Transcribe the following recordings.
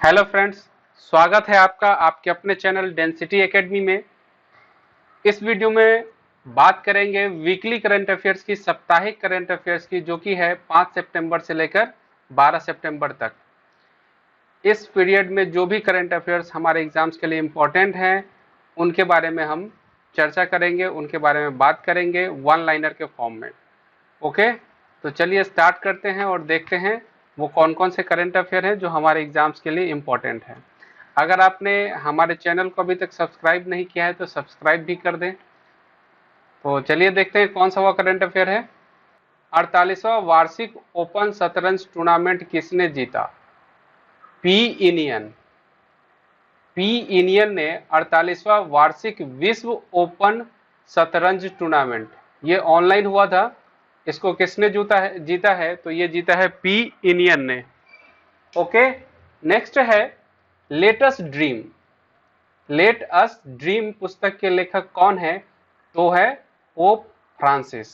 Hello friends, स्वागत है आपका आपके अपने चैनल डेंसिटी एकेडमी में। इस वीडियो में बात करेंगे वीकली करंट अफेयर्स की, साप्ताहिक करंट अफेयर्स की, जो कि है 5 सितंबर से लेकर 12 सितंबर तक। इस पीरियड में जो भी करंट अफेयर्स हमारे एग्जाम्स के लिए इम्पोर्टेंट हैं उनके बारे में हम चर्चा करेंगे, उनके बारे में बात करेंगे वन लाइनर के फॉर्म में। ओके, तो चलिए स्टार्ट करते हैं और देखते हैं वो कौन कौन से करंट अफेयर हैं जो हमारे एग्जाम्स के लिए इम्पोर्टेंट हैं। अगर आपने हमारे चैनल को अभी तक सब्सक्राइब नहीं किया है तो सब्सक्राइब भी कर दें। तो चलिए देखते हैं कौन सा वो करंट अफेयर है। 48वां वार्षिक ओपन शतरंज टूर्नामेंट किसने जीता? P inion. पी इनियन ने 48वां वार्षिक विश्व ओपन शतरंज टूर्नामेंट, ये ऑनलाइन हुआ था, इसको किसने जीता है? तो ये जीता है पी इनियन ने। ओके, नेक्स्ट है let us dream. Let us dream पुस्तक के लेखक कौन है? तो है पोप फ्रांसिस।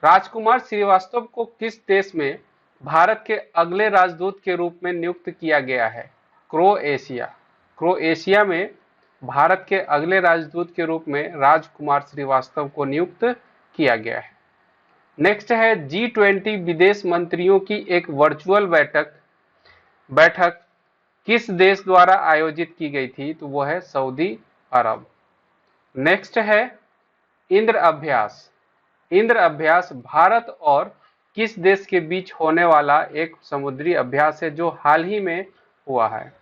राजकुमार श्रीवास्तव को किस देश में भारत के अगले राजदूत के रूप में नियुक्त किया गया है? क्रोएशिया। क्रोएशिया में भारत के अगले राजदूत के रूप में राजकुमार श्रीवास्तव को नियुक्त किया गया है। नेक्स्ट है G20 विदेश मंत्रियों की एक वर्चुअल बैठक किस देश द्वारा आयोजित की गई थी? तो वो है सऊदी अरब। नेक्स्ट है इंद्र अभ्यास। इंद्र अभ्यास भारत और किस देश के बीच होने वाला एक समुद्री अभ्यास है जो हाल ही में हुआ है?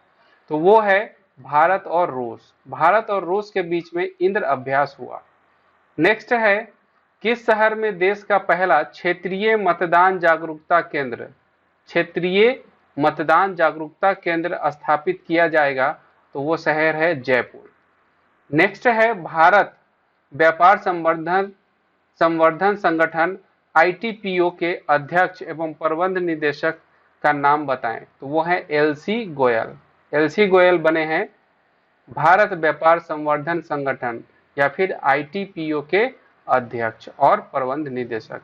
तो वो है भारत और रूस। भारत और रूस के बीच में इंद्र अभ्यास हुआ। नेक्स्ट है किस शहर में देश का पहला क्षेत्रीय मतदान जागरूकता केंद्र स्थापित किया जाएगा? तो वो शहर है जयपुर। नेक्स्ट है भारत व्यापार संवर्धन संगठन ITPO के अध्यक्ष एवं प्रबंध निदेशक का नाम बताएं? तो वो है LC गोयल। LC गोयल बने हैं भारत व्यापार संवर्धन संगठन या फिर ITPO के अध्यक्ष और प्रबंध निदेशक।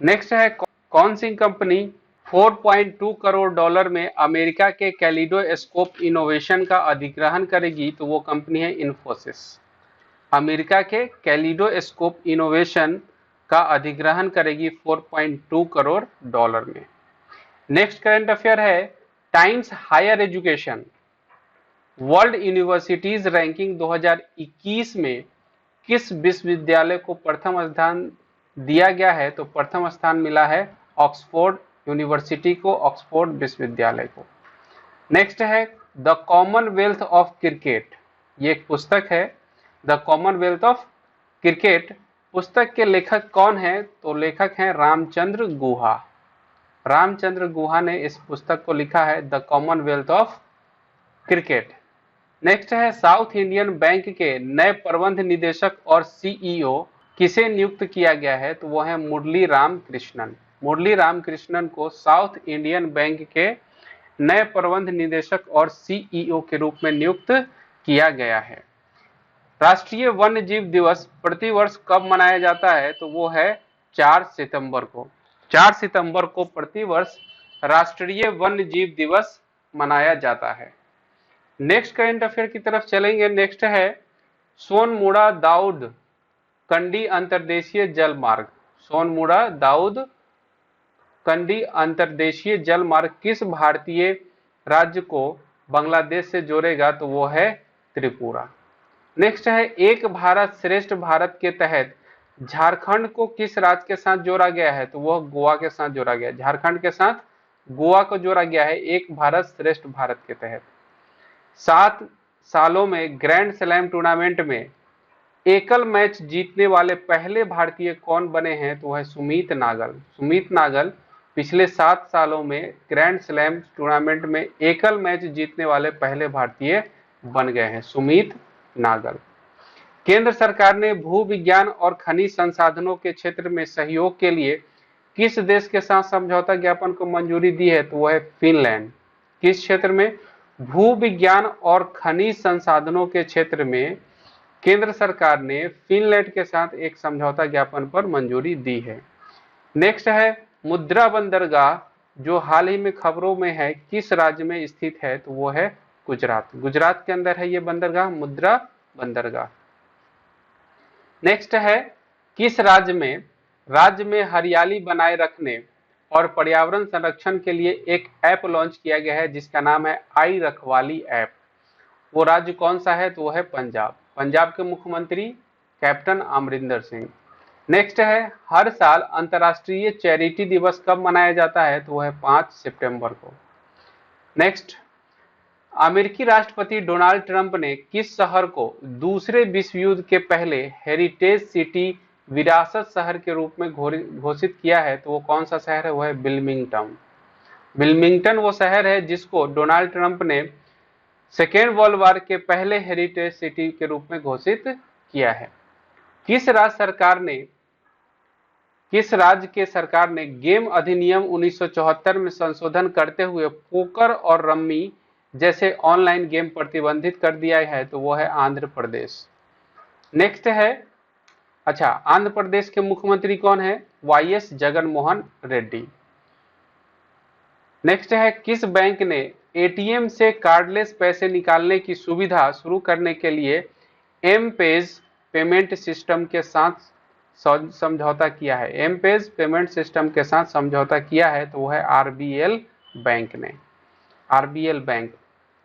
नेक्स्ट है कौन सी कंपनी 4.2 करोड़ डॉलर में अमेरिका के कैलिडोस्कोप इनोवेशन का अधिग्रहण करेगी? तो वो कंपनी है इन्फोसिस। अमेरिका के कैलिडोस्कोप इनोवेशन का अधिग्रहण करेगी 4.2 करोड़ डॉलर में। नेक्स्ट करंट अफेयर है Times Higher Education World Universities Ranking 2021 में किस विश्वविद्यालय को प्रथम स्थान दिया गया है? तो प्रथम स्थान मिला है ऑक्सफोर्ड यूनिवर्सिटी को, ऑक्सफोर्ड विश्वविद्यालय को। नेक्स्ट है द कॉमनवेल्थ ऑफ क्रिकेट, ये एक पुस्तक है द कॉमनवेल्थ ऑफ क्रिकेट। पुस्तक के लेखक कौन है? तो लेखक हैं रामचंद्र गुहा। रामचंद्र गुहा ने इस पुस्तक को लिखा है the Commonwealth of cricket. Next है साउथ इंडियन बैंक के नए प्रबंध निदेशक और CEO किसे नियुक्त किया गया है? तो वो है मुरली राम कृष्णन। मुरली राम कृष्णन को साउथ इंडियन बैंक के नए प्रबंध निदेशक और CEO के रूप में नियुक्त किया गया है। राष्ट्रीय वन्य जीव दिवस प्रतिवर्ष कब मनाया जाता है? तो वो है 4 सितंबर को। 4 सितंबर को प्रतिवर्ष राष्ट्रीय वन्य जीव दिवस मनाया जाता है। नेक्स्ट करंट अफेयर की तरफ चलेंगे। नेक्स्ट है सोनमुड़ा दाऊद कंडी अंतर्देशीय जल मार्ग। सोनमुड़ा दाऊद कंडी अंतर्देशीय जल मार्ग किस भारतीय राज्य को बांग्लादेश से जोड़ेगा? तो वो है त्रिपुरा। नेक्स्ट है एक भारत श्रेष्ठ भारत के तहत झारखंड को किस राज्य के साथ जोड़ा गया है? तो वह गोवा के साथ जोड़ा गया है। झारखंड के साथ गोवा को जोड़ा गया है एक भारत श्रेष्ठ भारत के तहत। 7 सालों में ग्रैंड स्लैम टूर्नामेंट में एकल मैच जीतने वाले पहले भारतीय कौन बने हैं? तो है सुमीत नागल। सुमीत नागल पिछले 7 सालों में ग्रैंड स्लैम टूर्नामेंट में एकल मैच जीतने वाले पहले भारतीय बन गए हैं, सुमीत नागल। केंद्र सरकार ने भू विज्ञान और खनिज संसाधनों के क्षेत्र में सहयोग के लिए किस देश के साथ समझौता ज्ञापन को मंजूरी दी है? तो वह है फिनलैंड। किस क्षेत्र में? भू विज्ञान और खनिज संसाधनों के क्षेत्र में केंद्र सरकार ने फिनलैंड के साथ एक समझौता ज्ञापन पर मंजूरी दी है। नेक्स्ट है मुद्रा बंदरगाह जो हाल ही में खबरों में है, किस राज्य में स्थित है? तो वो है गुजरात। गुजरात के अंदर है ये बंदरगाह, मुद्रा बंदरगाह। नेक्स्ट है, किस राज्य में हरियाली बनाए रखने और पर्यावरण संरक्षण के लिए एक ऐप लॉन्च किया गया है जिसका नाम है आई रखवाली ऐप। वो राज्य कौन सा है? तो वो है पंजाब। पंजाब के मुख्यमंत्री कैप्टन अमरिंदर सिंह। नेक्स्ट है, हर साल अंतर्राष्ट्रीय चैरिटी दिवस कब मनाया जाता है? तो वो है 5 सितंबर को। नेक्स्ट, अमेरिकी राष्ट्रपति डोनाल्ड ट्रंप ने किस शहर को दूसरे विश्व युद्ध के पहले हेरिटेज सिटी, विरासत शहर के रूप में घोषित किया है? तो वो कौन सा शहर है? वो है विल्मिंगटन। विल्मिंगटन वो शहर है जिसको डोनाल्ड ट्रंप ने सेकेंड वर्ल्ड वॉर के पहले हेरिटेज सिटी के रूप में घोषित किया है। किस राज्य के सरकार ने गेम अधिनियम 1974 में संशोधन करते हुए पोकर और रम्मी जैसे ऑनलाइन गेम प्रतिबंधित कर दिया है? तो वो है आंध्र प्रदेश। नेक्स्ट है, अच्छा, आंध्र प्रदेश के मुख्यमंत्री कौन है? वाईएस जगनमोहन रेड्डी। नेक्स्ट है, किस बैंक ने एटीएम से कार्डलेस पैसे निकालने की सुविधा शुरू करने के लिए एम-पेज पेमेंट सिस्टम के साथ समझौता किया है? एम-पेज पेमेंट सिस्टम के साथ समझौता किया है? तो वो है आरबीएल बैंक ने, आरबीएल बैंक।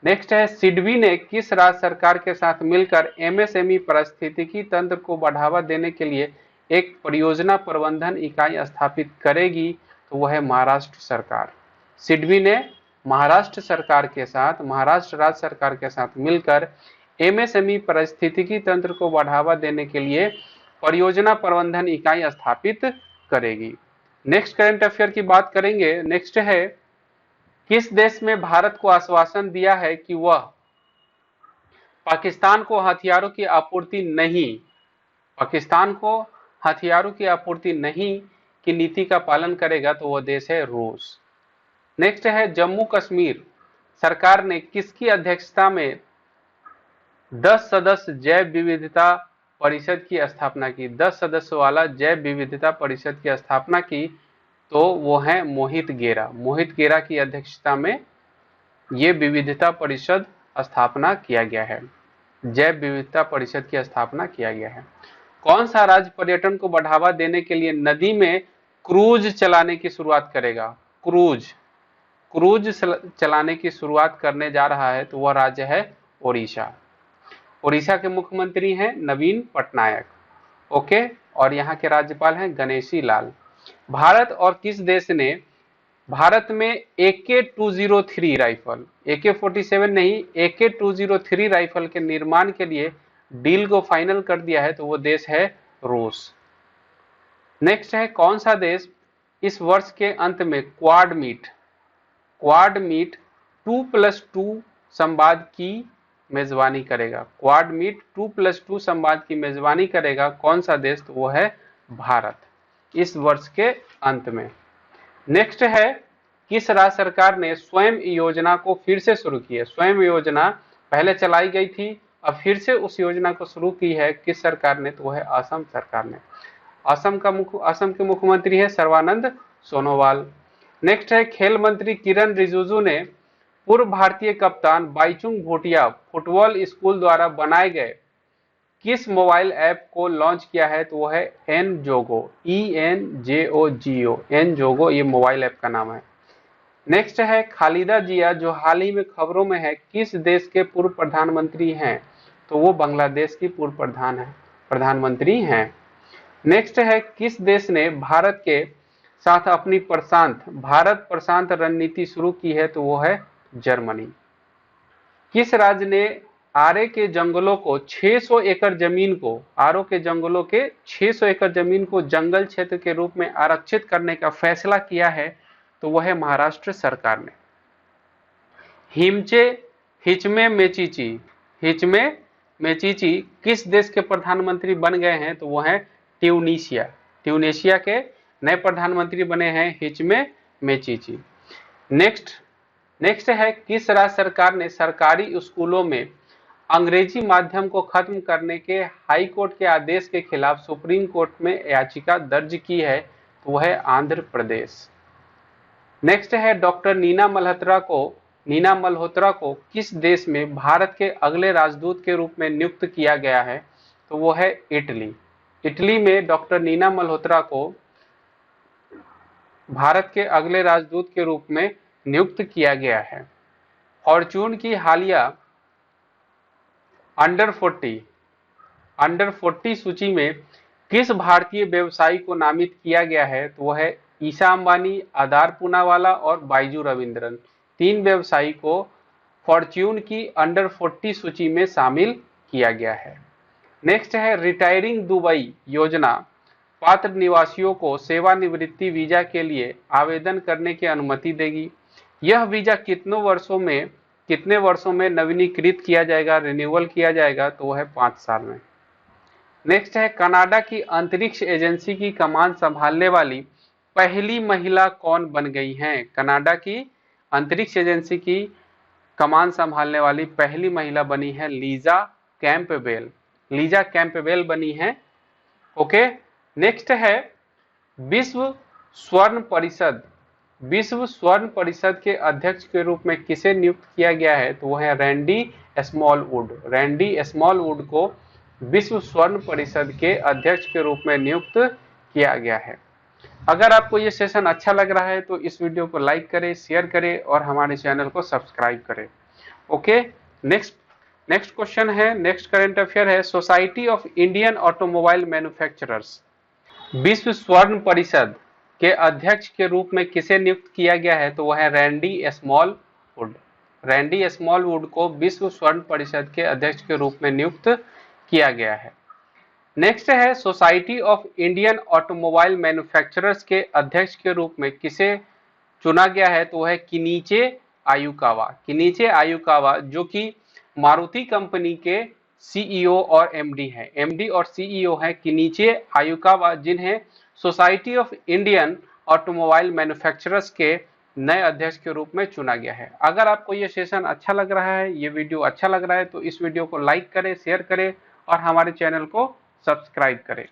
नेक्स्ट है, सिडबी ने किस राज्य सरकार के साथ मिलकर एमएसएमई पारिस्थितिकी तंत्र को बढ़ावा देने के लिए एक परियोजना प्रबंधन इकाई स्थापित करेगी? तो वह है महाराष्ट्र सरकार। सिडबी ने महाराष्ट्र राज्य सरकार के साथ मिलकर एमएसएमई पारिस्थितिकी तंत्र को बढ़ावा देने के लिए परियोजना प्रबंधन इकाई स्थापित करेगी। नेक्स्ट करंट अफेयर की बात करेंगे। नेक्स्ट है, किस देश में भारत को आश्वासन दिया है कि वह पाकिस्तान को हथियारों की आपूर्ति नहीं की नीति का पालन करेगा? तो वह देश है रूस। नेक्स्ट है, जम्मू कश्मीर सरकार ने किसकी अध्यक्षता में 10 सदस्य जैव विविधता परिषद की स्थापना की? 10 सदस्य वाला जैव विविधता परिषद की स्थापना की, तो वो है मोहित गेरा की अध्यक्षता में ये विविधता परिषद स्थापना किया गया है, जैव विविधता परिषद की स्थापना किया गया है। कौन सा राज्य पर्यटन को बढ़ावा देने के लिए नदी में क्रूज चलाने की शुरुआत करेगा? क्रूज चलाने की शुरुआत करने जा रहा है, तो वह राज्य है ओडिशा। ओडिशा के मुख्यमंत्री हैं नवीन पटनायक। ओके, और यहाँ के राज्यपाल हैं गणेशी लाल। भारत और किस देश ने भारत में AK-203 राइफल, AK-47 नहीं, AK-203 राइफल के निर्माण के लिए डील को फाइनल कर दिया है? तो वो देश है रूस। नेक्स्ट है, कौन सा देश इस वर्ष के अंत में क्वाड मीट 2+2 संवाद की मेजबानी करेगा? क्वाड मीट 2+2 संवाद की मेजबानी करेगा कौन सा देश? तो वो है भारत, इस वर्ष के अंत में। नेक्स्ट है, किस राज्य सरकार ने स्वयं योजना को फिर से शुरू की है? स्वयं योजना पहले चलाई गई थी, अब फिर से उस योजना को शुरू की है किस सरकार ने? तो वो है असम सरकार ने। असम के मुख्यमंत्री है सर्बानंद सोनोवाल। नेक्स्ट है, खेल मंत्री किरण रिजिजू ने पूर्व भारतीय कप्तान बाईचुंग भूटिया फुटबॉल स्कूल द्वारा बनाए गए किस मोबाइल ऐप को लॉन्च किया है? तो वो है एनजोगो, ENJOGO, एनजोगो ये मोबाइल ऐप का नाम है। नेक्स्ट है, खालिदा जिया जो हाल ही में खबरों में है किस देश के पूर्व प्रधानमंत्री हैं? तो वो बांग्लादेश की पूर्व प्रधानमंत्री हैं। नेक्स्ट है, किस देश ने भारत के साथ अपनी भारत प्रशांत रणनीति शुरू की है? तो वो है जर्मनी। किस राज्य ने आरे के जंगलों को 600 एकड़ जमीन को जंगल क्षेत्र के रूप में आरक्षित करने का फैसला किया है? तो वह है महाराष्ट्र सरकार ने। हिचमे मेचीची किस देश के प्रधानमंत्री बन गए हैं? तो वह है ट्यूनीशिया के नए प्रधानमंत्री बने हैं हिचमे मेचीची। नेक्स्ट है, किस राज्य सरकार ने सरकारी स्कूलों में अंग्रेजी माध्यम को खत्म करने के हाई कोर्ट के आदेश के खिलाफ सुप्रीम कोर्ट में याचिका दर्ज की है? तो वह है आंध्र प्रदेश। नेक्स्ट है डॉक्टर नीना मल्होत्रा को किस देश में भारत के अगले राजदूत के रूप में नियुक्त किया गया है? तो वो है इटली। इटली में डॉक्टर नीना मल्होत्रा को भारत के अगले राजदूत के रूप में नियुक्त किया गया है। फॉर्च्यून की हालिया अंडर 40 सूची में किस भारतीय व्यवसायी को नामित किया गया है? तो वह है ईशा अंबानी, आधार पूनावाला और बाइजू रविंद्रन। 3 व्यवसायी को फॉर्च्यून की अंडर 40 सूची में शामिल किया गया है। नेक्स्ट है रिटायरिंग दुबई योजना पात्र निवासियों को सेवानिवृत्ति वीजा के लिए आवेदन करने की अनुमति देगी। यह वीजा कितने वर्षों में नवीनीकृत किया जाएगा, रिन्यूअल किया जाएगा? तो वह है 5 साल में। नेक्स्ट है कनाडा की अंतरिक्ष एजेंसी की कमान संभालने वाली पहली महिला कौन बन गई हैं? कनाडा की अंतरिक्ष एजेंसी की कमान संभालने वाली पहली महिला बनी है लीजा कैंपबेल। लीजा कैंपबेल बनी है। ओके, नेक्स्ट है विश्व स्वर्ण परिषद के अध्यक्ष के रूप में किसे नियुक्त किया गया है? तो वह है रैंडी स्मॉलवुड को विश्व स्वर्ण परिषद के अध्यक्ष के रूप में नियुक्त किया गया है। अगर आपको ये सेशन अच्छा लग रहा है तो इस वीडियो को लाइक करें, शेयर करें और हमारे चैनल को सब्सक्राइब करें। ओके, नेक्स्ट क्वेश्चन है, नेक्स्ट करंट अफेयर है society of Indian automobile manufacturers विश्व स्वर्ण परिषद के अध्यक्ष के रूप में किसे नियुक्त किया गया है? तो वह है रैंडी स्मॉलवुड को विश्व स्वर्ण परिषद के अध्यक्ष के रूप में नियुक्त किया गया है। नेक्स्ट है society of Indian automobile manufacturers के अध्यक्ष के रूप में किसे चुना गया है? तो वह है किनीचे आयुकावा जो कि मारुति कंपनी के सीईओ और एमडी और सीईओ है किनीचे आयुकावा, जिन्हें society of Indian automobile manufacturers के नए अध्यक्ष के रूप में चुना गया है। अगर आपको ये सेशन अच्छा लग रहा है, ये वीडियो अच्छा लग रहा है तो इस वीडियो को लाइक करें, शेयर करें और हमारे चैनल को सब्सक्राइब करें।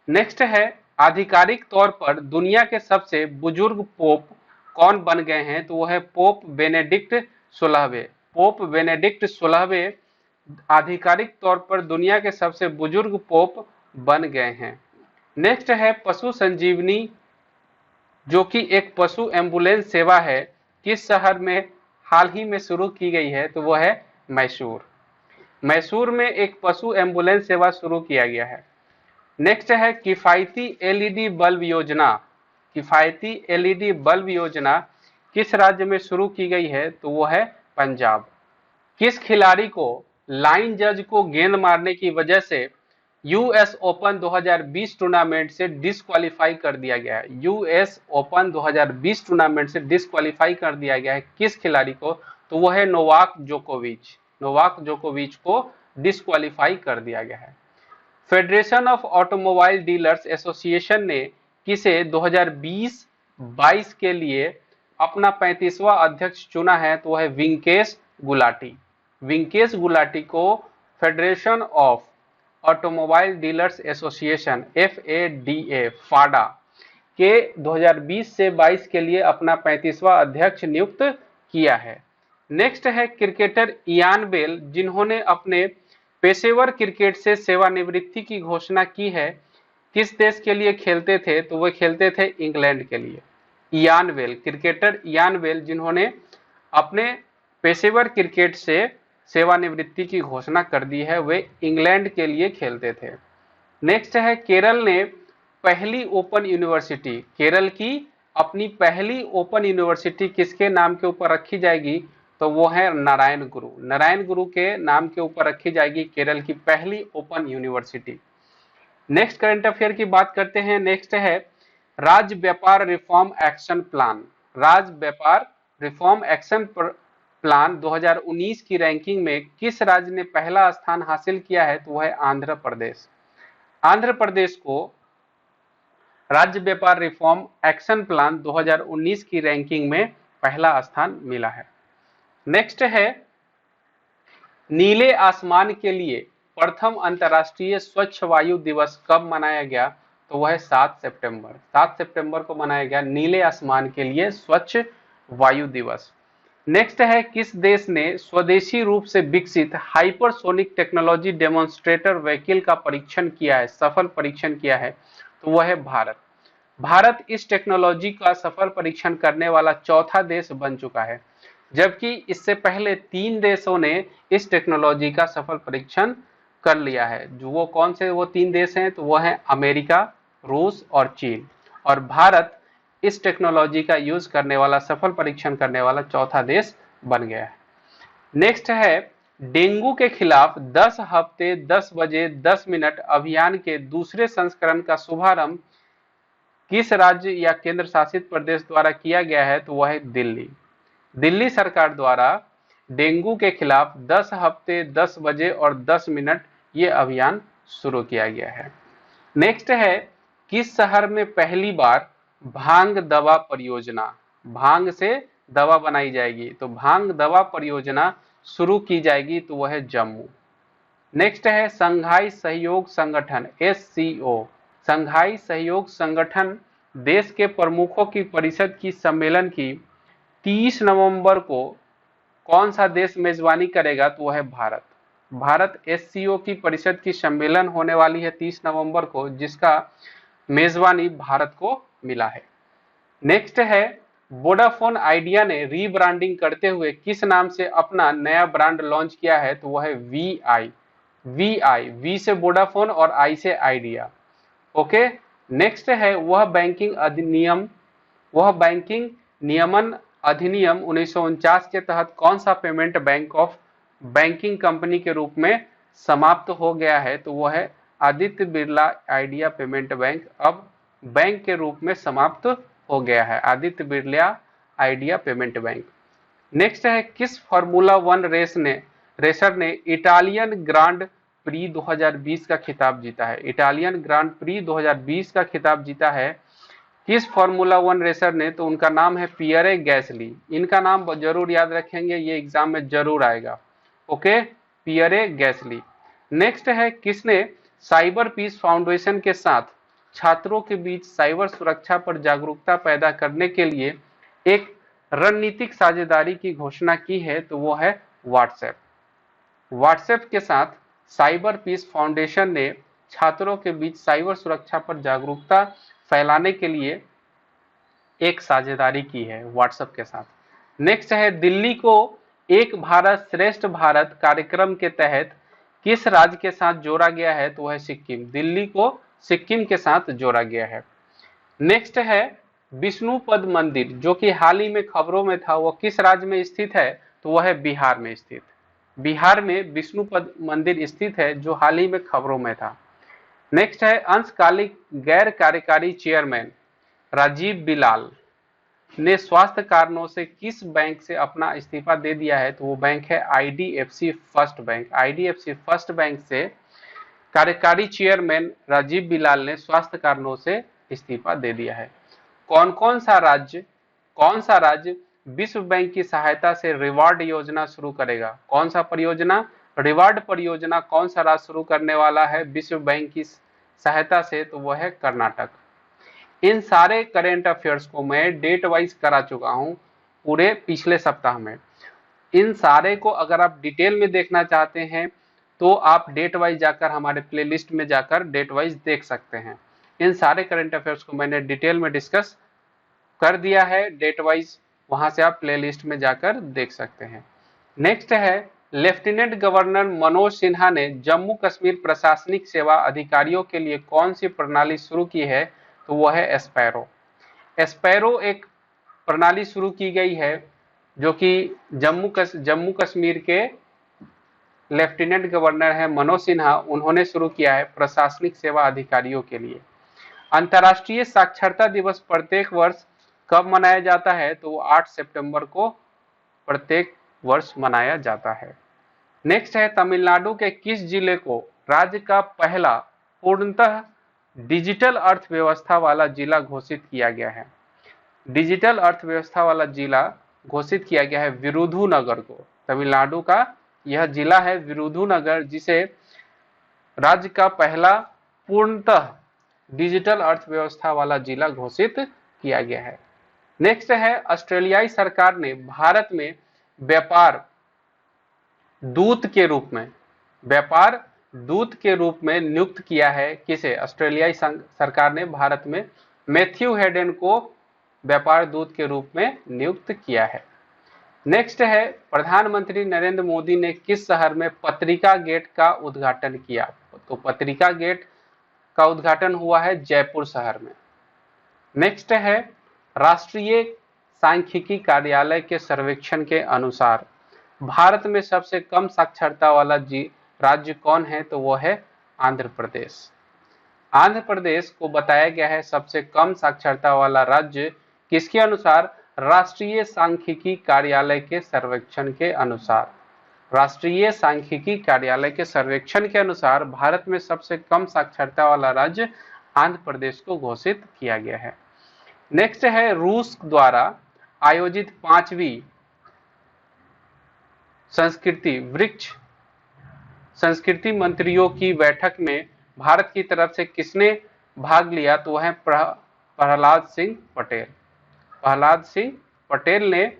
नेक्स्ट है आधिकारिक तौर पर दुनिया के सबसे बुजुर्ग पोप कौन बन गए हैं? तो वह है पोप बेनेडिक्ट 16वें आधिकारिक तौर पर दुनिया के सबसे बुजुर्ग पोप बन गए हैं। नेक्स्ट है पशु संजीवनी जो कि एक पशु एम्बुलेंस सेवा है, किस शहर में हाल ही में शुरू की गई है? तो वह है मैसूर में एक पशु एम्बुलेंस सेवा शुरू किया गया है। नेक्स्ट है किफायती एलईडी बल्ब योजना किस राज्य में शुरू की गई है? तो वो है पंजाब। किस खिलाड़ी को लाइन जज को गेंद मारने की वजह से यूएस ओपन 2020 टूर्नामेंट से डिस्क्वालीफाई कर दिया गया है? यूएस ओपन 2020 टूर्नामेंट से डिस्क्वालीफाई कर दिया गया है किस खिलाड़ी को? तो वो है नोवाक जोकोविच को डिस्क्वालीफाई कर दिया गया है। Federation of automobile dealers association ने किसे 2020-22 के लिए अपना 35वां अध्यक्ष चुना है? तो वह है विंकेश गुलाटी को federation of automobile dealers association FADA के 2020 से 22 के लिए अपना 35वां अध्यक्ष नियुक्त किया है। नेक्स्ट है क्रिकेटर इयान बेल जिन्होंने अपने पेशेवर क्रिकेट से सेवानिवृत्ति की घोषणा की है, किस देश के लिए खेलते थे? तो वह खेलते थे इंग्लैंड के लिए। क्रिकेटर इयान बेल जिन्होंने अपने पेशेवर क्रिकेट से सेवानिवृत्ति की घोषणा कर दी है, वे इंग्लैंड के लिए खेलते थे। नेक्स्ट है केरल की अपनी पहली ओपन यूनिवर्सिटी किसके नाम के ऊपर रखी जाएगी? तो वो है नारायण गुरु के नाम के ऊपर रखी जाएगी केरल की पहली open university. Next current affair की बात करते हैं। नेक्स्ट है राज्य व्यापार रिफॉर्म एक्शन प्लान 2019 की रैंकिंग में किस राज्य ने पहला स्थान हासिल किया है? तो वह है आंध्र प्रदेश को राज्य व्यापार रिफॉर्म एक्शन प्लान 2019 की रैंकिंग में पहला स्थान मिला है। नेक्स्ट है नीले आसमान के लिए प्रथम अंतर्राष्ट्रीय स्वच्छ वायु दिवस कब मनाया गया? तो वह है 7 सितंबर। 7 सितंबर को मनाया गया नीले आसमान के लिए स्वच्छ वायु दिवस। नेक्स्ट है, किस देश ने स्वदेशी रूप से विकसित हाइपरसोनिक टेक्नोलॉजी डेमोन्स्ट्रेटर व्हीकल का परीक्षण किया है, सफल परीक्षण किया है? तो वह है भारत। भारत इस टेक्नोलॉजी का सफल परीक्षण करने वाला चौथा देश बन चुका है, जबकि इससे पहले 3 देशों ने इस टेक्नोलॉजी का सफल परीक्षण कर लिया है। जो वो कौन से वो 3 देश हैं? तो वो है अमेरिका, रूस और चीन। और भारत इस टेक्नोलॉजी का यूज करने वाला, सफल परीक्षण करने वाला चौथा देश बन गया है। नेक्स्ट है, डेंगू के खिलाफ 10 हफ्ते 10 बजे 10 मिनट अभियान के दूसरे संस्करण का शुभारंभ किस राज्य या केंद्र शासित प्रदेश द्वारा किया गया है? तो वह है दिल्ली। दिल्ली सरकार द्वारा डेंगू के खिलाफ 10 हफ्ते 10 बजे और 10 मिनट ये अभियान शुरू किया गया है। नेक्स्ट है, किस शहर में पहली बार भांग दवा परियोजना, भांग से दवा बनाई जाएगी, तो भांग दवा परियोजना शुरू की जाएगी? तो वह है जम्मू। नेक्स्ट है, संघाई सहयोग संगठन SCO, संघाई सहयोग संगठन देश के प्रमुखों की परिषद की सम्मेलन की 30 नवंबर को कौन सा देश मेजबानी करेगा? तो वह है भारत। भारत SCO की परिषद की सम्मेलन होने वाली है 30 नवंबर को, जिसका मेजबानी भारत को मिला है। नेक्स्ट है, वोडाफोन आइडिया ने रीब्रांडिंग करते हुए किस नाम से अपना नया ब्रांड लॉन्च किया है? तो वह है VI, V से वोडाफोन और I से आइडिया। ओके। नेक्स्ट है, वह बैंकिंग नियमन अधिनियम 1949 के तहत कौन सा payment bank of banking company के रूप में समाप्त हो गया है? तो वह है Aditya Birla idea payment bank, अब बैंक के रूप में समाप्त हो गया है, Aditya Birla idea payment bank. Next है, किस फार्मूला 1 रेसर ने इटालियन ग्रांड प्री 2020 का खिताब जीता है? इटालियन ग्रांड प्री 2020 का खिताब जीता है किस फार्मूला 1 रेसर ने? तो उनका नाम है पियरे गैसली। इनका नाम जरूर याद रखेंगे, ये एग्जाम में जरूर आएगा। Okay, Pierre गैसली। नेक्स्ट है, किसने साइबर पीस फाउंडेशन के साथ छात्रों के बीच साइबर सुरक्षा पर जागरूकता पैदा करने के लिए एक रणनीतिक साझेदारी की घोषणा की है? तो वो है व्हाट्सएप। व्हाट्सएप के साथ साइबर पीस फाउंडेशन ने छात्रों के बीच साइबर सुरक्षा पर जागरूकता फैलाने के लिए एक साझेदारी की है व्हाट्सएप के साथ। नेक्स्ट है, दिल्ली को एक भारत श्रेष्ठ भारत कार्यक्रम के तहत किस राज्य के साथ जोड़ा गया है? तो वह है सिक्किम। दिल्ली को सिक्किम के साथ जोड़ा गया है। नेक्स्ट है, विष्णुपद मंदिर जो कि हाल ही में खबरों में था, वो किस राज्य में स्थित है? तो वह है बिहार में स्थित। बिहार में विष्णुपद मंदिर स्थित है, जो हाल ही में खबरों में था। नेक्स्ट है, अंशकालिक गैर कार्यकारी चेयरमैन राजीव बिलाल ने स्वास्थ्य कारणों से किस बैंक से अपना इस्तीफा दे दिया है? तो वो बैंक है IDFC first bank. IDFC first bank से कार्यकारी चेयरमैन राजीव बिलाल ने स्वास्थ्य कारणों से इस्तीफा दे दिया है। कौन सा राज्य विश्व बैंक की सहायता से रिवार्ड योजना शुरू करेगा? कौन सा परियोजना? रिवार्ड परियोजना कौन सा राज्य शुरू करने वाला है विश्व बैंक की सहायता से? तो वह है कर्नाटक। इन सारे करेंट अफेयर्स को मैं डेट वाइज करा चुका हूं पूरे पिछले सप्ताह में। इन सारे को अगर आप डिटेल में देखना चाहते हैं तो आप डेट वाइज जाकर हमारे प्लेलिस्ट में जाकर डेट वाइज देख सकते हैं। इन सारे करंट अफेयर्स को मैंने डिटेल में डिस्कस कर दिया है डेट वाइज, वहां से आप प्लेलिस्ट में जाकर देख सकते हैं। नेक्स्ट है, लेफ्टिनेंट गवर्नर मनोज सिन्हा ने जम्मू कश्मीर प्रशासनिक सेवा अधिकारियों के लिए कौन सी प्रणाली शुरू की है? तो वह है एस्पैरो। एस्पैरो एक प्रणाली शुरू की गई है जो कि जम्मू कश्मीर के लेफ्टिनेंट गवर्नर है मनोज सिन्हा, उन्होंने शुरू किया है प्रशासनिक सेवा अधिकारियों के लिए। अंतर्राष्ट्रीय साक्षरता दिवस प्रत्येक वर्ष कब मनाया जाता है? तो 8 सितंबर को प्रत्येक वर्ष मनाया जाता है। नेक्स्ट है, तमिलनाडु के किस जिले को राज्य का पहला पूर्णतः डिजिटल अर्थव्यवस्था वाला जिला घोषित किया गया है? डिजिटल अर्थव्यवस्था वाला जिला घोषित किया गया है विरुधुनगर को। तमिलनाडु का यह जिला है विरुधुनगर, जिसे राज्य का पहला पूर्णतः डिजिटल अर्थव्यवस्था वाला जिला घोषित किया गया है। नेक्स्ट है, ऑस्ट्रेलियाई सरकार ने भारत में व्यापार दूत के रूप में नियुक्त किया है। किसे? ऑस्ट्रेलियाई सरकार ने भारत में मैथ्यू हेडन को व्यापार दूत के रूप में नियुक्त किया है। नेक्स्ट है, प्रधानमंत्री नरेंद्र मोदी ने किस शहर में पत्रिका गेट का उद्घाटन किया? तो पत्रिका गेट का उद्घाटन हुआ है जयपुर शहर में। नेक्स्ट है, राष्ट्रीय सांख्यिकी कार्यालय के सर्वेक्षण के अनुसार भारत में सबसे कम साक्षरता वाला राज्य कौन है? तो वो है आंध्र प्रदेश। आंध्र प्रदेश को बताया गया है सबसे कम साक्षरता वाला राज्य, किसके अनुसार? राष्ट्रीय सांख्यिकी कार्यालय के सर्वेक्षण के अनुसार। राष्ट्रीय सांख्यिकी कार्यालय के सर्वेक्षण के अनुसार भारत में सबसे कम साक्षरता वाला राज्य आंध्र प्रदेश को घोषित किया गया है। नेक्स्ट है, रूस द्वारा आयोजित 5वीं संस्कृति मंत्रियों की बैठक में भारत की तरफ से किसने भाग लिया? तो वह प्रहलाद सिंह पटेल। प्रहलाद सिंह पटेल ने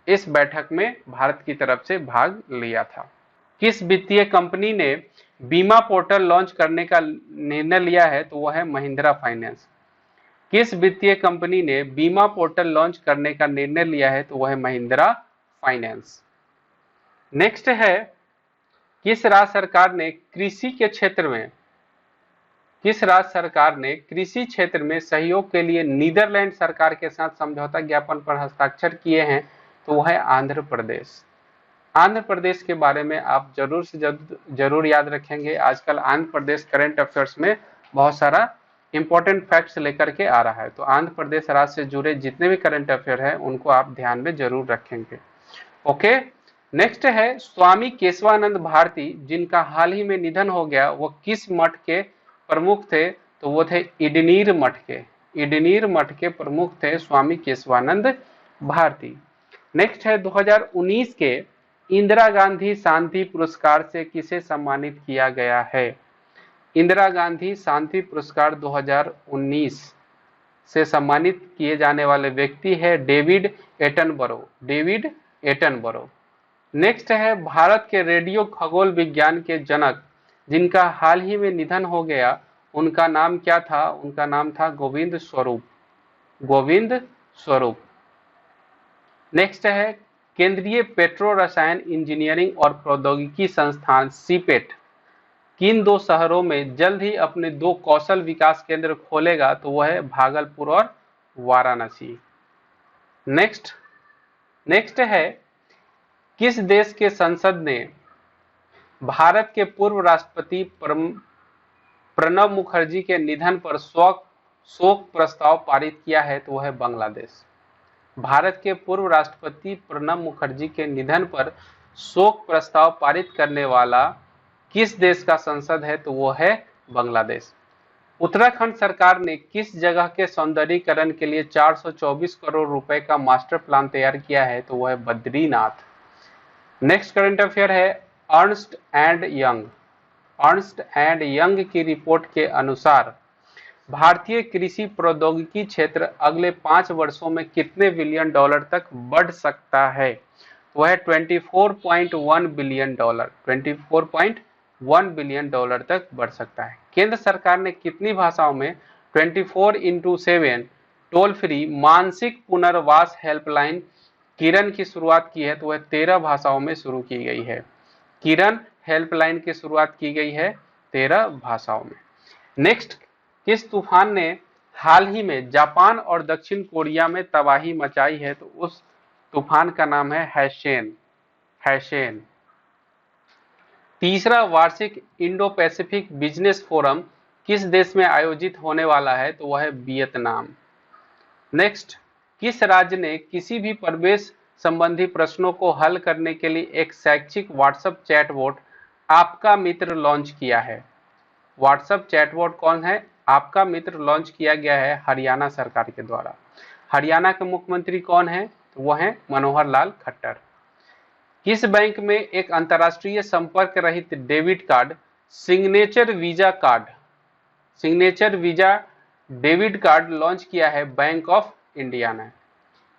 इस बैठक में भारत की तरफ से भाग लिया था। किस वित्तीय कंपनी ने बीमा पोर्टल लॉन्च करने का निर्णय लिया है? तो वह है महिंद्रा फाइनेंस। किस वित्तीय कंपनी ने बीमा पोर्टल लॉन्च करने का निर्णय लिया है? तो वह है महिंद्रा फाइनेंस। नेक्स्ट है, किस राज्य सरकार ने कृषि क्षेत्र में सहयोग के लिए नीदरलैंड सरकार के साथ समझौता ज्ञापन पर हस्ताक्षर किए हैं? तो वह है आंध्र प्रदेश। आंध्र प्रदेश के बारे में आप जरूर से जरूर याद रखेंगे। आजकल आंध्र प्रदेश करंट अफेयर्स में बहुत सारा इंपॉर्टेंट फैक्ट्स लेकर के आ रहा है, तो आंध्र प्रदेश राज्य से जुड़े जितने भी करंट अफेयर है उनको आप ध्यान में जरूर रखेंगे। ओके, नेक्स्ट है, स्वामी केशवानंद भारती जिनका हाल ही में निधन हो गया, वो किस मठ के प्रमुख थे? तो वो थे इडनीर मठ के प्रमुख थे स्वामी केशवानंद भारती। नेक्स्ट है, 2019 के इंदिरा गांधी शांति पुरस्कार से किसे सम्मानित किया गया है? इंदिरा गांधी शांति पुरस्कार 2019 से सम्मानित किए जाने वाले व्यक्ति है डेविड एटनबरो। नेक्स्ट है, भारत के रेडियो खगोल विज्ञान के जनक जिनका हाल ही में निधन हो गया, उनका नाम क्या था? उनका नाम था गोविंद स्वरूप। नेक्स्ट है, केंद्रीय पेट्रो रसायन इंजीनियरिंग और प्रौद्योगिकी संस्थान सीपेट किन 2 शहरों में जल्द ही अपने 2 कौशल विकास केंद्र खोलेगा? तो वह है भागलपुर और वाराणसी। नेक्स्ट है, किस देश के संसद ने भारत के पूर्व राष्ट्रपति प्रणब मुखर्जी के निधन पर शोक प्रस्ताव पारित किया है? तो वह है बांग्लादेश। भारत के पूर्व राष्ट्रपति प्रणब मुखर्जी के निधन पर शोक प्रस्ताव पारित करने वाला किस देश का संसद है? तो वो है बांग्लादेश। उत्तराखंड सरकार ने किस जगह के सौंदर्यीकरण के लिए 424 करोड़ रुपए का मास्टर प्लान तैयार किया है? तो वो है बद्रीनाथ। नेक्स्ट करंट अफेयर है, अर्नस्ट एंड यंग की रिपोर्ट के अनुसार भारतीय कृषि प्रौद्योगिकी क्षेत्र अगले 5 वर्षों में कितने बिलियन डॉलर तक बढ़ सकता है? वह है 24.1 बिलियन डॉलर तक बढ़ सकता है। केंद्र सरकार ने कितनी भाषाओं में 24x7 टोल फ्री मानसिक पुनर्वास हेल्पलाइन किरण की शुरुआत की है? तो वह 13 भाषाओं में शुरू की गई है। किरण हेल्पलाइन की शुरुआत की गई है 13 भाषाओं में। नेक्स्ट, किस तूफान ने हाल ही में जापान और दक्षिण कोरिया में तबाही मचाई है? तो उस तूफान का नाम है हैशेन। तीसरा वार्षिक इंडो पैसिफिक बिजनेस फोरम किस देश में आयोजित होने वाला है? तो वह है वियतनाम। नेक्स्ट, किस राज्य ने किसी भी प्रवेश संबंधी प्रश्नों को हल करने के लिए एक शैक्षिक व्हाट्सएप चैटबॉट आपका मित्र लॉन्च किया है? व्हाट्सएप चैटबॉट कौन है? आपका मित्र लॉन्च किया गया है हरियाणा सरकार के द्वारा। हरियाणा के मुख्यमंत्री कौन है? तो वह है मनोहर लाल खट्टर। किस बैंक में एक अंतर्राष्ट्रीय संपर्क रहित debit card signature visa debit card launch किया है बैंक ऑफ इंडिया ने।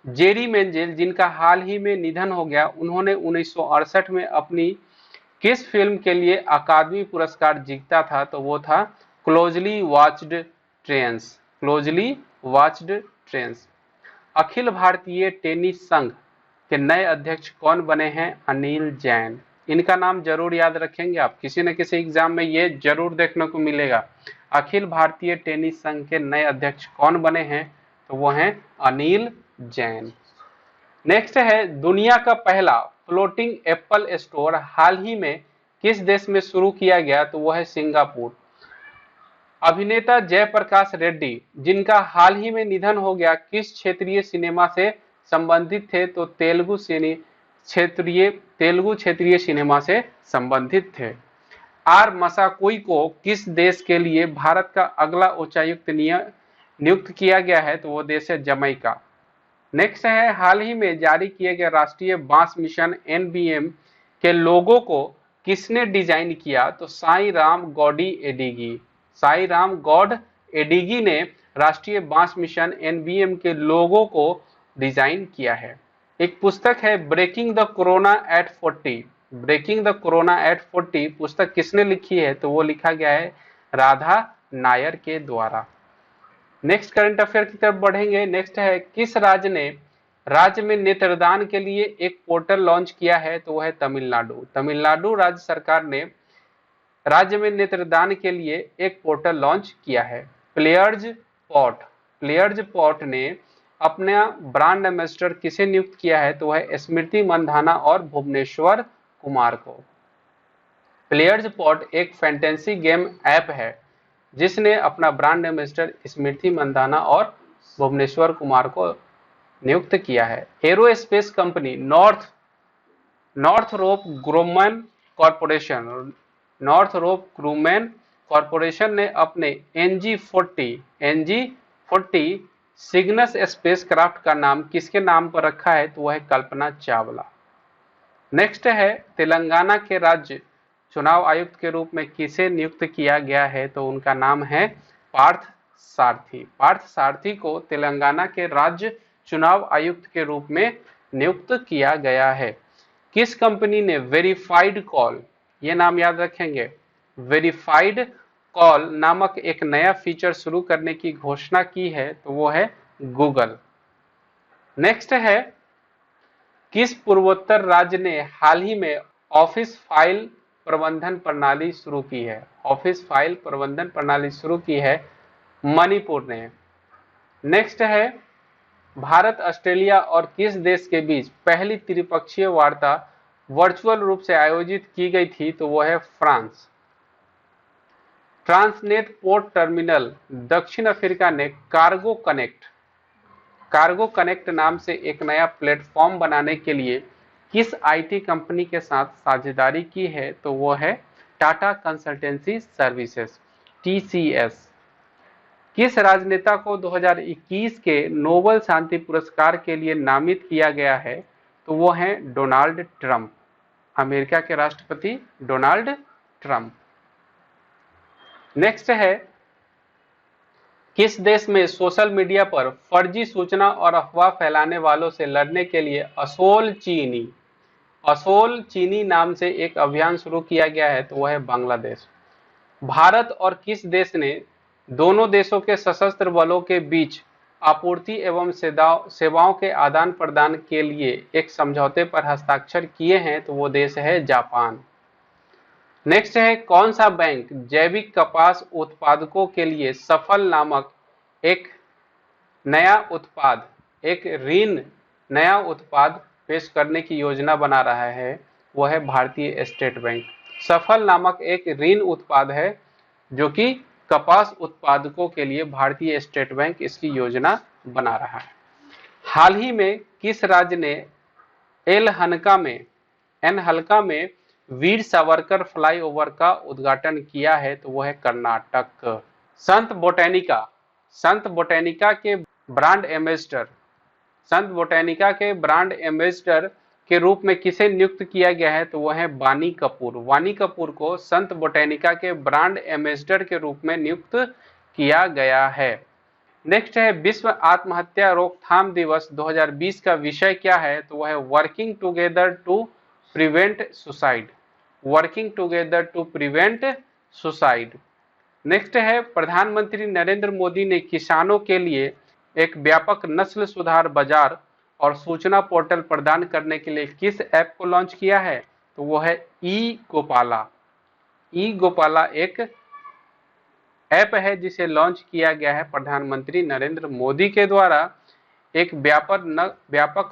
जेरी मेंजेल, जिनका हाल ही में निधन हो गया, उन्होंने 1968 में अपनी किस फिल्म के लिए अकादमी पुरस्कार जीता था? तो वो था closely watched trains. Closely watched trains. Akhil Bharatiya tennis संघ के नए अध्यक्ष कौन बने हैं? अनिल जैन। इनका नाम जरूर याद रखेंगे आप, किसी न किसी एग्जाम में ये जरूर देखने को मिलेगा। अखिल भारतीय टेनिस संघ के नए अध्यक्ष कौन बने हैं? तो वो हैं अनिल जैन। नेक्स्ट है, दुनिया का पहला फ्लोटिंग एप्पल स्टोर हाल ही में किस देश में शुरू किया गया? तो वो है सिंगापुर। अभिनेता जयप्रकाश रेड्डी, जिनका हाल ही में निधन हो गया, किस क्षेत्रीय सिनेमा से संबंधित थे? तो तेलुगु क्षेत्रीय सिनेमा से संबंधित थे। आर मसाकोई को किस देश के लिए भारत का अगला उच्चायुक्त नियुक्त किया गया है? तो वो देश है जमैका। नेक्स्ट है, हाल ही में जारी किए गए राष्ट्रीय बांस मिशन NBM के लोगो को किसने डिजाइन किया? तो साई राम गौडी एडिगी। साई राम गौड एडिगी ने राष्ट्रीय बांस मिशन NBM के लोगो को डिजाइन किया है। एक पुस्तक है Breaking the Corona at 40। Breaking the Corona at 40 पुस्तक किसने लिखी है? तो वो लिखा गया है राधा नायर के द्वारा। नेक्स्ट करंट अफेयर की तरफ बढ़ेंगे। नेक्स्ट है, किस राज्य में नेत्रदान के लिए एक पोर्टल लॉन्च किया है? तो वह है तमिलनाडु। तमिलनाडु राज्य सरकार ने राज्य में नेत्रदान के लिए एक पोर्टल लॉन्च किया है। प्लेयर्स पॉट ने अपना ब्रांड एम्बेसडर किसे नियुक्त किया है? तो वह स्मृति मंधाना और भुवनेश्वर कुमार को। प्लेयर्स पॉट एक फैंटेसी गेम ऐप है जिसने अपना ब्रांड एम्बेसडर स्मृति मंधाना और भुवनेश्वर कुमार को नियुक्त किया है। एरोस्पेस कंपनी नॉर्थरोप ग्रुमेन कॉरपोरेशन ने अपने NG-40 सिग्नस स्पेसक्राफ्ट का नाम किसके नाम पर रखा है? तो वह है कल्पना चावला। नेक्स्ट है, तेलंगाना के राज्य चुनाव आयुक्त के रूप में किसे नियुक्त किया गया है? तो उनका नाम है पार्थ सारथी। पार्थ सारथी को तेलंगाना के राज्य चुनाव आयुक्त के रूप में नियुक्त किया गया है। किस कंपनी ने वेरीफाइड कॉल, ये नाम याद रखेंगे, वेरीफाइड कॉल नामक एक नया फीचर शुरू करने की घोषणा की है? तो वो है गूगल। नेक्स्ट है, किस पूर्वोत्तर राज्य ने हाल ही में ऑफिस फाइल प्रबंधन प्रणाली शुरू की है? ऑफिस फाइल प्रबंधन प्रणाली शुरू की है मणिपुर ने। नेक्स्ट है, भारत ऑस्ट्रेलिया और किस देश के बीच पहली त्रिपक्षीय वार्ता वर्चुअल रूप से आयोजित की गई थी? तो वो है फ्रांस। ट्रांसनेट पोर्ट टर्मिनल दक्षिण अफ्रीका ने कार्गो कनेक्ट नाम से एक नया प्लेटफॉर्म बनाने के लिए किस IT कंपनी के साथ साझेदारी की है? तो वो है टाटा कंसल्टेंसी सर्विसेज TCS। किस राजनेता को 2021 के नोबेल शांति पुरस्कार के लिए नामित किया गया है? तो वो हैं डोनाल्ड ट्रंप, अमेरिका के राष्ट्रपति डोनाल्ड ट्रंप। नेक्स्ट है, किस देश में सोशल मीडिया पर फर्जी सूचना और अफवाह फैलाने वालों से लड़ने के लिए असोल चीनी नाम से एक अभियान शुरू किया गया है? तो वह है बांग्लादेश। भारत और किस देश ने दोनों देशों के सशस्त्र बलों के बीच आपूर्ति एवं सेवाओं के आदान प्रदान के लिए एक समझौते पर हस्ताक्षर किए हैं? तो वो देश है जापान। नेक्स्ट है, कौन सा बैंक जैविक कपास उत्पादकों के लिए सफल नामक एक नया उत्पाद पेश करने की योजना बना रहा है? वह है भारतीय स्टेट बैंक। सफल नामक एक ऋण उत्पाद है जो कि कपास उत्पादकों के लिए भारतीय स्टेट बैंक इसकी योजना बना रहा है। हाल ही में किस राज्य ने एन हल्का में वीर सावरकर फ्लाईओवर का उद्घाटन किया है? तो वह है कर्नाटक। संत बोटेनिका के ब्रांड एम्बेसडर के रूप में किसे नियुक्त किया गया है? तो वह है वानी कपूर को संत बोटेनिका के ब्रांड एम्बेसडर के रूप में नियुक्त किया गया है। नेक्स्ट है विश्व आत्महत्या रोकथाम दिवस 2020 का विषय क्या है, तो वह है working together to prevent suicide, working together to prevent suicide. Next है प्रधानमंत्री नरेंद्र मोदी ने किसानों के लिए एक व्यापक नस्ल सुधार बाजार और सूचना पोर्टल प्रदान करने के लिए किस ऐप को लॉन्च किया है, तो वो है ई गोपाला। ई गोपाला एक ऐप है जिसे लॉन्च किया गया है प्रधानमंत्री नरेंद्र मोदी के द्वारा एक व्यापक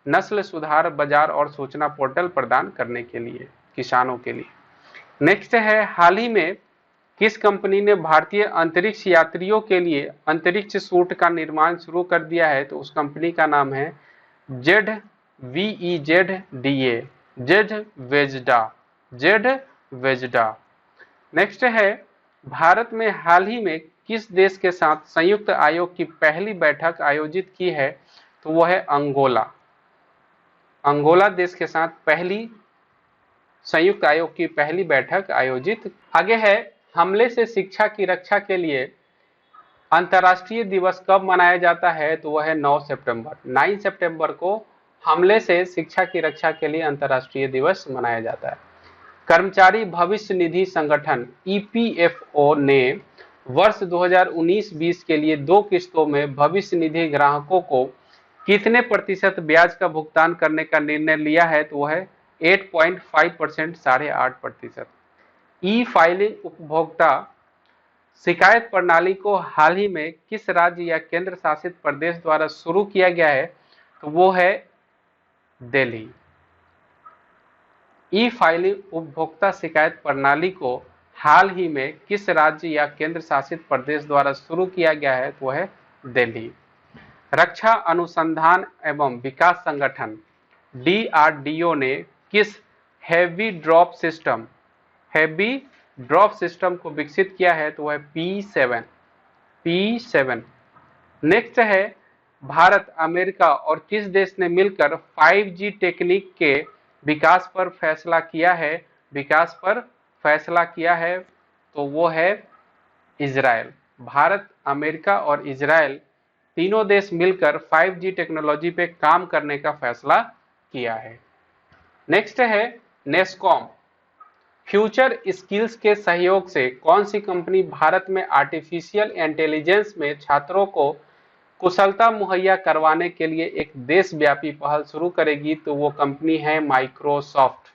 नस्ल सुधार बाजार और सूचना पोर्टल प्रदान करने के लिए किसानों के लिए। नेक्स्ट है हाल ही में किस कंपनी ने भारतीय अंतरिक्ष यात्रियों के लिए अंतरिक्ष सूट का निर्माण शुरू कर दिया है, तो उस कंपनी का नाम है ZVEZDA, जेड वेजडा। नेक्स्ट है भारत में हाल ही में किस देश के साथ संयुक्त आयोग की पहली बैठक आयोजित की है, तो वह है अंगोला। अंगोला देश के साथ पहली संयुक्त आयोग की पहली बैठक आयोजित। आगे है हमले से शिक्षा की रक्षा के लिए अंतर्राष्ट्रीय दिवस कब मनाया जाता है, तो वह है 9 सितंबर। 9 सितंबर को हमले से शिक्षा की रक्षा के लिए अंतर्राष्ट्रीय दिवस मनाया जाता है। कर्मचारी भविष्य निधि संगठन ईपीएफओ ने वर्ष 2019-20 के लिए 2 किस्तों में भविष्य निधि ग्राहकों को कितने प्रतिशत ब्याज का भुगतान करने का निर्णय लिया है, तो वह है 8.5%, 8.5%। ई फाइलिंग उपभोक्ता शिकायत प्रणाली को हाल ही में किस राज्य या केंद्र शासित प्रदेश द्वारा शुरू किया गया है, तो वो है दिल्ली। ई फाइलिंग उपभोक्ता शिकायत प्रणाली को हाल ही में किस राज्य या केंद्र शासित प्रदेश द्वारा शुरू किया गया है, तो वह है दिल्ली। रक्षा अनुसंधान एवं विकास संगठन DRDO ने किस हैवी ड्रॉप सिस्टम को विकसित किया है, तो वह P7। नेक्स्ट है भारत, अमेरिका और किस देश ने मिलकर 5G टेक्निक के विकास पर फैसला किया है, तो वो है इजराइल। भारत, अमेरिका और इजराइल तीनों देश मिलकर 5G टेक्नोलॉजी पे काम करने का फैसला किया है। नेक्स्ट है नेस्कॉम। फ्यूचर स्किल्स के सहयोग से कौन सी कंपनी भारत में आर्टिफिशियल इंटेलिजेंस में छात्रों को कुशलता मुहैया करवाने के लिए एक देशव्यापी पहल शुरू करेगी, तो वो कंपनी है माइक्रोसॉफ्ट।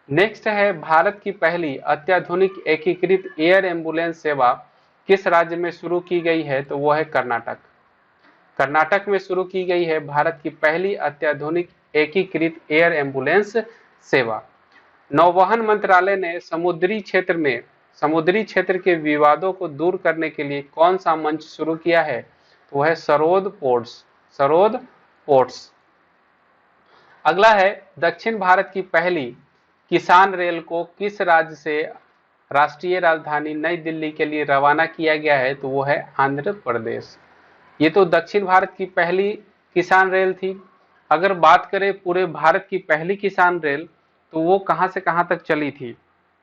नेक्स्ट है भारत की पहली अत्याधुनिक एकीकृत एयर एम्बुलेंस सेवा किस राज्य में शुरू की गई है, तो वो है कर्नाटक। कर्नाटक में शुरू की गई है भारत की पहली अत्याधुनिक एकीकृत एयर एम्बुलेंस सेवा। नौवहन मंत्रालय ने समुद्री क्षेत्र के विवादों को दूर करने के लिए कौन सा मंच शुरू किया है, तो वह है सरोद पोर्ट्स। अगला है दक्षिण भारत की पहली किसान रेल को किस राज्य से राष्ट्रीय राजधानी नई दिल्ली के लिए रवाना किया गया है, तो वो है आंध्र प्रदेश। ये तो दक्षिण भारत की पहली किसान रेल थी। अगर बात करें पूरे भारत की पहली किसान रेल, तो वो कहां से कहां तक चली थी,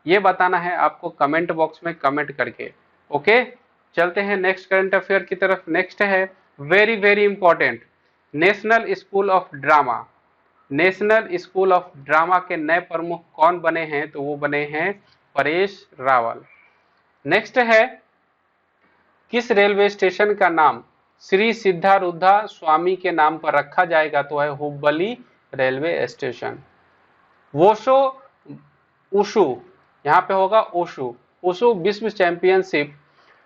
ये बताना है आपको कमेंट बॉक्स में कमेंट करके। ओके, चलते हैं नेक्स्ट करंट अफेयर की तरफ। नेक्स्ट है very very important, national school of drama के नए प्रमुख कौन बने हैं, तो वो बने हैं परेश रावल। नेक्स्ट है किस रेलवे स्टेशन का नाम श्री सिद्धारूढ़ा स्वामी के नाम पर रखा जाएगा, तो है हुबली रेलवे स्टेशन। उशु यहाँ पे होगा उशु विश्व चैंपियनशिप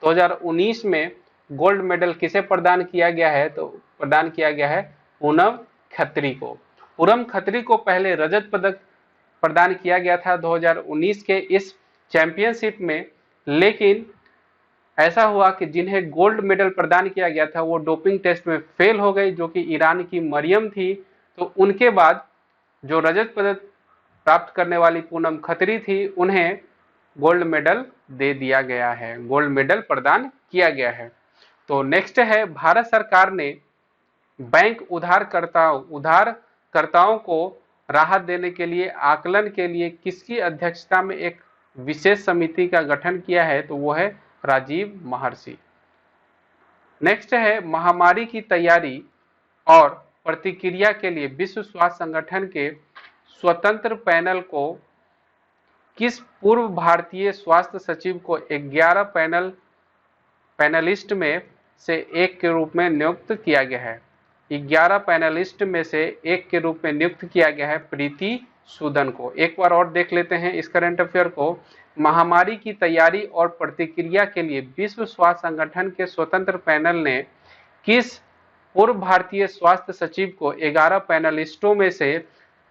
2019 में गोल्ड मेडल किसे प्रदान किया गया है, तो प्रदान किया गया है पूनम खत्री को। पूनम खत्री को पहले रजत पदक प्रदान किया गया था 2019 के इस चैंपियनशिप में, लेकिन ऐसा हुआ कि जिन्हें गोल्ड मेडल प्रदान किया गया था वो डोपिंग टेस्ट में फेल हो गई, जो कि ईरान की मरियम थी। तो उनके बाद जो रजत पदक प्राप्त करने वाली पूनम खत्री थी, उन्हें गोल्ड मेडल दे दिया गया है, गोल्ड मेडल प्रदान किया गया है। तो नेक्स्ट है भारत सरकार ने बैंक उधारकर्ताओं को राहत देने के लिए आकलन के लिए किसकी अध्यक्षता में एक विशेष समिति का गठन किया है, तो वो है राजीव महर्षि। नेक्स्ट है महामारी की तैयारी और प्रतिक्रिया के लिए विश्व स्वास्थ्य संगठन के स्वतंत्र पैनल को किस पूर्व भारतीय स्वास्थ्य सचिव को 11 पैनलिस्ट में से एक के रूप में नियुक्त किया गया है? 11 पैनलिस्ट में से एक के रूप में नियुक्त किया गया है प्रीति सूदन को। एक बार और देख लेते हैं इस करंट अफेयर को। महामारी की तैयारी और प्रतिक्रिया के लिए विश्व स्वास्थ्य संगठन के स्वतंत्र पैनल ने किस पूर्व भारतीय स्वास्थ्य सचिव को 11 पैनलिस्टों में से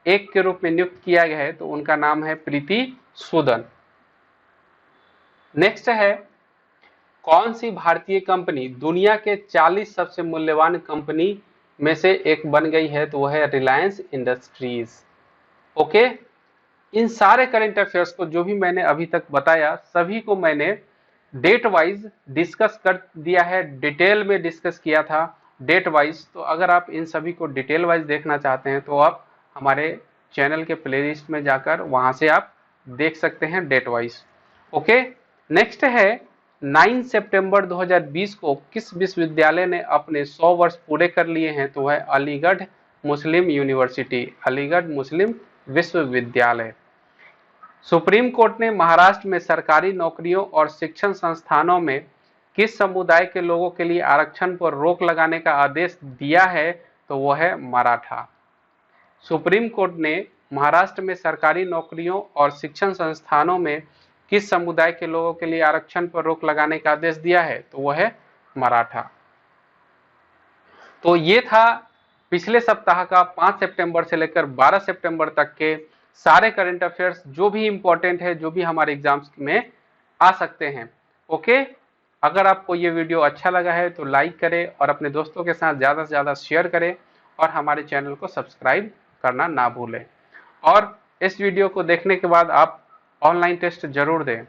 एक के रूप में नियुक्त किया गया है? तो उनका नाम है प्रीति सूदन। नेक्स्ट है कौन सी भारतीय कंपनी दुनिया के 40 सबसे मूल्यवान कंपनी में से एक बन गई है? तो वह है रिलायंस इंडस्ट्रीज। ओके, इन सारे करंट अफेयर्स को जो भी मैंने अभी तक बताया सभी को मैंने डेट वाइज डिस्कस कर दिया है, डिटेल में डिस्कस किया था डेट वाइज। तो अगर आप इन सभी को डिटेल वाइज देखना चाहते हैं तो आप हमारे चैनल के प्लेलिस्ट में जाकर वहां से आप देख सकते हैं डेट वाइज। ओके, नेक्स्ट है 9 सितंबर 2020 को किस विश्वविद्यालय ने अपने 100 वर्ष पूरे कर लिए हैं? तो है अलीगढ़ मुस्लिम यूनिवर्सिटी, अलीगढ़ मुस्लिम विश्वविद्यालय। सुप्रीम कोर्ट ने महाराष्ट्र में सरकारी नौकरियों और शिक्षण संस्थानों में किस समुदाय के लोगों के लिए आरक्षण पर रोक लगाने का आदेश दिया है? तो वो है मराठा। सुप्रीम कोर्ट ने महाराष्ट्र में सरकारी नौकरियों और शिक्षण संस्थानों में किस समुदाय के लोगों के लिए आरक्षण पर रोक लगाने का आदेश दिया है? तो वो है मराठा। तो ये था पिछले सप्ताह का 5 सितंबर से लेकर 12 सितंबर तक के सारे करंट अफेयर्स जो भी इंपॉर्टेंट है, जो भी हमारे एग्जाम्स में आ सकते हैं। ओके, अगर आपको ये वीडियो अच्छा लगा है तो लाइक करें और अपने दोस्तों के साथ ज़्यादा से ज़्यादा शेयर करें और हमारे चैनल को सब्सक्राइब करना ना भूलें। और इस वीडियो को देखने के बाद आप ऑनलाइन टेस्ट जरूर दें।